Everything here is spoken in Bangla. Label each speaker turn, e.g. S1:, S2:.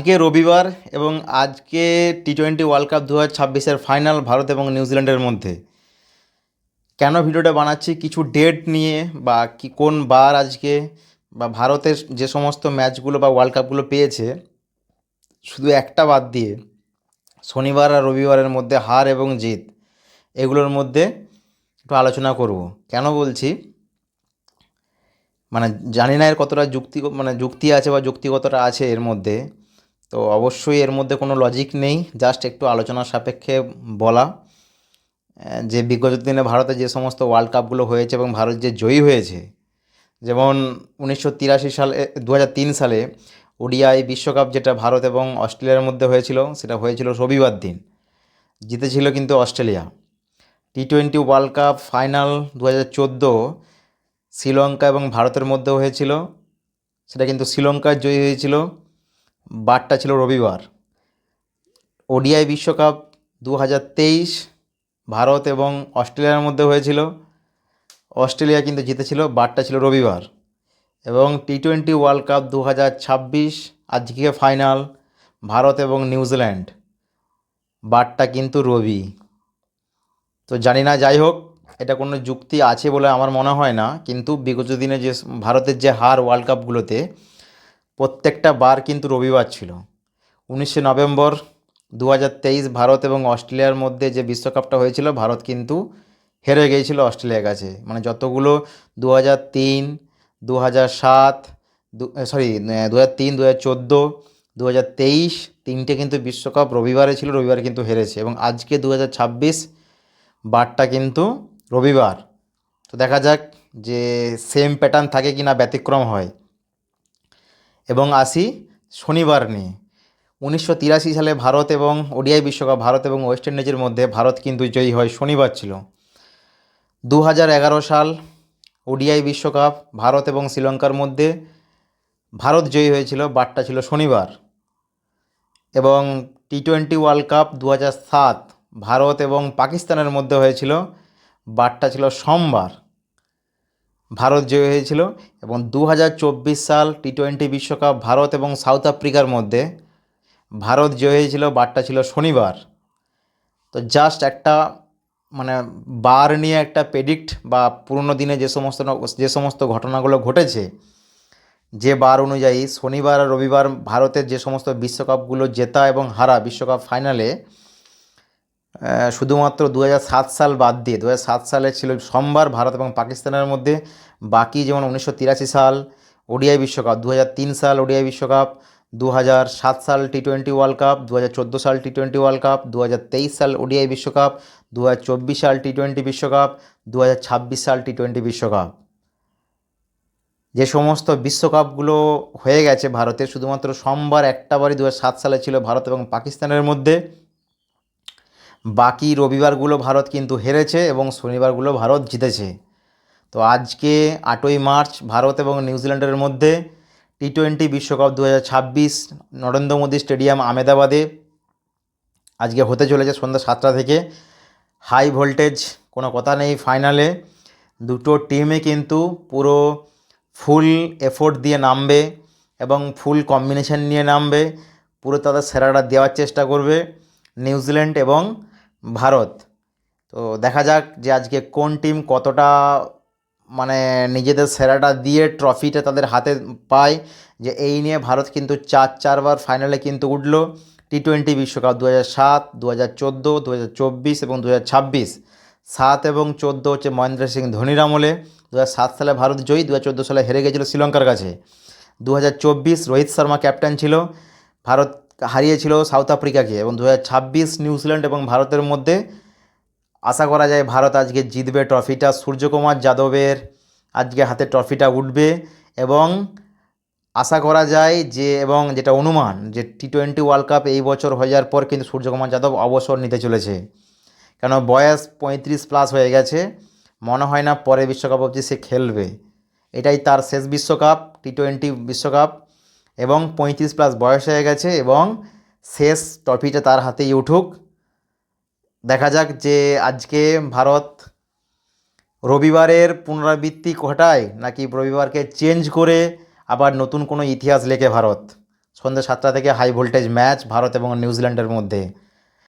S1: আজকে রবিবার এবং আজকে টি-20 ওয়ার্ল্ড কাপ 2026-এর ফাইনাল ভারত এবং নিউজিল্যান্ডের মধ্যে। কেন ভিডিওটা বানাচ্ছি, কিছু ডেট নিয়ে বা কি কোন বার আজকে, বা ভারতের যে সমস্ত ম্যাচগুলো বা ওয়ার্ল্ড কাপগুলো পেয়েছে, শুধু একটা বাদ দিয়ে শনিবার আর রবিবারের মধ্যে হার এবং জিত, এগুলোর মধ্যে একটু আলোচনা করব। কেন বলছি, মানে জানি না এর কতটা যুক্তি আছে বা যৌক্তিকতাটা আছে এর মধ্যে। তো অবশ্যই এর মধ্যে কোনো লজিক নেই, জাস্ট একটু আলোচনা সাপেক্ষে বলা। যে বিগত দিনে ভারতে যে সমস্ত ওয়ার্ল্ড কাপগুলো হয়েছে এবং ভারত যে জয়ী হয়েছে, যেমন 1983 সালে, 2003 সালে ওডিআই বিশ্বকাপ যেটা ভারত এবং অস্ট্রেলিয়ার মধ্যে হয়েছিল, সেটা হয়েছিল রবিবার দিন, জিতেছিল কিন্তু Australia. টি-20 world cup final 2014 Sri Lanka এবং ভারতের মধ্যে হয়েছিল, সেটা কিন্তু শ্রীলঙ্কার জয়ী হয়েছিল, বারটা ছিল রবিবার। ওডিআই বিশ্বকাপ 2023 ভারত এবং অস্ট্রেলিয়ার মধ্যে হয়েছিল, অস্ট্রেলিয়া কিন্তু জিতেছিল, বারটা ছিল রবিবার। এবং টি-20 ওয়ার্ল্ড কাপ 2026 আজকে ফাইনাল ভারত এবং নিউজিল্যান্ড, বারটা কিন্তু রবি। তো জানি না, যাই হোক, এটা কোনো যুক্তি আছে বলে আমার মনে হয় না, কিন্তু বিগত দিনে যে ভারতের যে হার ওয়ার্ল্ড কাপগুলোতে, প্রত্যেকটা বার কিন্তু রবিবার ছিল। 19 নভেম্বর 2023 ভারত এবং অস্ট্রেলিয়ার মধ্যে যে বিশ্বকাপটা হয়েছিল, ভারত কিন্তু হেরে গিয়েছিল অস্ট্রেলিয়ার কাছে। মানে যতগুলো 2003, 2007, 2003, 2014, 2023, তিনটে কিন্তু বিশ্বকাপ রবিবারে ছিল, রবিবারে কিন্তু হেরেছে। এবং আজকে 2026 বারটা কিন্তু রবিবার। তো দেখা যাক যে সেম প্যাটার্ন থাকে কি না, ব্যতিক্রম হয়। এবং আসি শনিবার নিয়ে। 1983 সালে ভারত এবং ওডিআই বিশ্বকাপ ভারত এবং ওয়েস্ট ইন্ডিজের মধ্যে ভারত কিন্তু জয়ী হয়, শনিবার ছিল। 2011 সাল ওডিআই বিশ্বকাপ ভারত এবং শ্রীলঙ্কার মধ্যে ভারত জয়ী হয়েছিল, বারটা ছিল শনিবার। এবং টি-20 ওয়ার্ল্ড কাপ 2007 ভারত এবং পাকিস্তানের মধ্যে হয়েছিল, বারটা ছিল সোমবার, ভারত জয়ী হয়েছিল। এবং 2024 সাল টি-20 বিশ্বকাপ ভারত এবং সাউথ আফ্রিকার মধ্যে ভারত জয়ী হয়েছিল, বারটা ছিল শনিবার। তো জাস্ট একটা মানে বার নিয়ে একটা প্রেডিক্ট, বা পুরনো দিনে যে সমস্ত ঘটনাগুলো ঘটেছে, যে বার অনুযায়ী শনিবার আর রবিবার ভারতের যে সমস্ত বিশ্বকাপগুলো জেতা এবং হারা বিশ্বকাপ ফাইনালে, শুধুমাত্র 2007 সাল বাদ দিয়ে 2007 সালে ছিল সোমবার ভারত এবং পাকিস্তানের মধ্যে। বাকি যেমন 1983 সাল ওডিআই বিশ্বকাপ, 2003 সাল ওডিআই বিশ্বকাপ, 2007 সাল টি-20 ওয়ার্ল্ড কাপ, 2014 সাল টি-20 ওয়ার্ল্ড কাপ, 2023 সাল ওডিআই বিশ্বকাপ, 2024 সাল টি-20 বিশ্বকাপ, 2026 সাল টি-20 বিশ্বকাপ, যে সমস্ত বিশ্বকাপগুলো হয়ে গেছে ভারতের, শুধুমাত্র সোমবার একটা বারই 2007 সালে ছিল ভারত এবং পাকিস্তানের মধ্যে। বাকি রবিবারগুলো ভারত কিন্তু হেরেছে এবং শনিবারগুলো ভারত জিতেছে। তো আজকে 8ই মার্চ ভারত এবং নিউজিল্যান্ডের মধ্যে টি-20 বিশ্বকাপ 2026 নরেন্দ্র মোদী স্টেডিয়াম আহমেদাবাদে আজকে হতে চলেছে সন্ধ্যা 7টা থেকে। হাই ভোল্টেজ, কোনো কথা নেই। ফাইনালে দুটো টিমই কিন্তু পুরো ফুল এফোর্ট দিয়ে নামবে এবং ফুল কম্বিনেশন নিয়ে নামবে, পুরো তাদের সেরাটা দেওয়ার চেষ্টা করবে নিউজিল্যান্ড এবং ভারত। তো দেখা যাক যে আজকে কোন টিম কতটা মানে নিজেদের সেরাটা দিয়ে ট্রফিটা তাদের হাতে পায়। যে এই নিয়ে ভারত কিন্তু চারবার ফাইনালে কিন্তু উঠলো, টি-20 বিশ্বকাপ 2007, 2014, 2024 এবং 2026। 7 এবং 14 হচ্ছে মহেন্দ্র সিং ধোনির আমলে। 2007 সালে ভারত জয়ী, 2014 সালে হেরে গেছিলো শ্রীলঙ্কার কাছে। 2024 রোহিত শর্মা ক্যাপ্টেন ছিল, ভারত হারিয়েছিল সাউথ আফ্রিকাকে। এবং 2026 নিউজিল্যান্ড এবং ভারতের মধ্যে আশা করা যায় ভারত আজকে জিতবে ট্রফিটা। সূর্যকুমার যাদবের আজকে হাতে ট্রফিটা উঠবে। এবং আশা করা যায় যে, এবং যেটা অনুমান, যে টি-20 ওয়ার্ল্ড কাপ এই বছর হয়ে যাওয়ার পর কিন্তু সূর্যকুমার যাদব অবসর নিতে চলেছে। কেন, বয়স 35+ হয়ে গেছে, মনে হয় না পরে বিশ্বকাপ অবধি সে খেলবে। এটাই তার শেষ বিশ্বকাপ, টি-20 বিশ্বকাপ, এবং 35+ বয়স হয়ে গেছে, এবং শেষ ট্রফিটা তার হাতেই উঠুক। দেখা যাক যে আজকে ভারত রবিবারের পুনরাবৃত্তি ঘটায় নাকি রবিবারকে চেঞ্জ করে আবার নতুন কোনো ইতিহাস লেখে ভারত। সন্ধ্যে 7টা থেকে হাই ভোল্টেজ ম্যাচ ভারত এবং নিউজিল্যান্ডের মধ্যে।